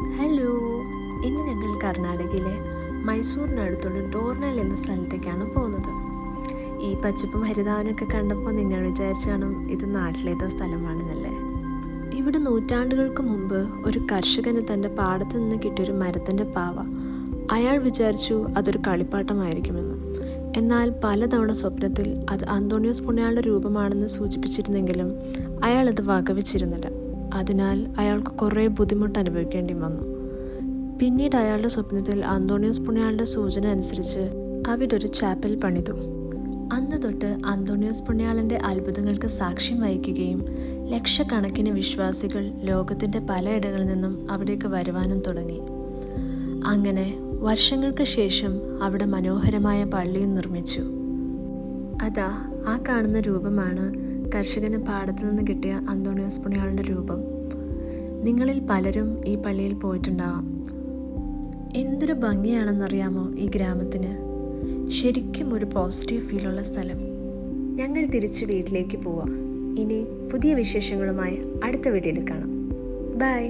Hello, ഇന്ന് ഞങ്ങൾ കർണാടകയിലെ മൈസൂരിനടുത്തുള്ള ഡോർനൽ എന്ന സ്ഥലത്തേക്കാണ് പോകുന്നത്. ഈ പച്ചപ്പും ഹരിതാവനൊക്കെ കണ്ടപ്പോൾ നിങ്ങൾ വിചാരിച്ചു കാണും ഇത് നാട്ടിലേതോ സ്ഥലമാണെന്നല്ലേ. ഇവിടെ നൂറ്റാണ്ടുകൾക്ക് മുമ്പ് ഒരു കർഷകന് തൻ്റെ പാടത്തു നിന്ന് കിട്ടിയൊരു മരത്തിൻ്റെ പാവ. അയാൾ വിചാരിച്ചു അതൊരു കളിപ്പാട്ടമായിരിക്കുമെന്ന്. എന്നാൽ പലതവണ സ്വപ്നത്തിൽ അത് അന്തോണിയോസ് പുണ്യാളുടെ രൂപമാണെന്ന് സൂചിപ്പിച്ചിരുന്നെങ്കിലും അയാൾ അത് വകവെച്ചിരുന്നില്ല. അതിനാൽ അയാൾക്ക് കുറേ ബുദ്ധിമുട്ട് അനുഭവിക്കേണ്ടി വന്നു. പിന്നീട് അയാളുടെ സ്വപ്നത്തിൽ അന്തോണിയോസ് പുണ്യാളുടെ സൂചന അനുസരിച്ച് അവിടെ ഒരു ചാപ്പൽ പണിതു. അന്ന് തൊട്ട് അന്തോണിയോസ് പുണ്യാളൻ്റെ അത്ഭുതങ്ങൾക്ക് സാക്ഷ്യം വഹിക്കുകയും ലക്ഷക്കണക്കിന് വിശ്വാസികൾ ലോകത്തിൻ്റെ പലയിടങ്ങളിൽ നിന്നും അവിടേക്ക് വരുവാനും തുടങ്ങി. അങ്ങനെ വർഷങ്ങൾക്ക് ശേഷം അവിടെ മനോഹരമായ പള്ളിയും നിർമ്മിച്ചു. അതാ ആ കാണുന്ന രൂപമാണ് കർഷകന് പാടത്തു നിന്ന് കിട്ടിയ അന്തോണിയോസ് പുണ്യാളൻ്റെ രൂപം. നിങ്ങളിൽ പലരും ഈ പള്ളിയിൽ പോയിട്ടുണ്ടാവാം. എന്തൊരു ഭംഗിയാണെന്നറിയാമോ ഈ ഗ്രാമത്തിന്. ശരിക്കും ഒരു പോസിറ്റീവ് ഫീലുള്ള സ്ഥലം. ഞങ്ങൾ തിരിച്ച് വീട്ടിലേക്ക് പോവാം. ഇനി പുതിയ വിശേഷങ്ങളുമായി അടുത്ത വീഡിയോയിൽ കാണാം. ബൈ.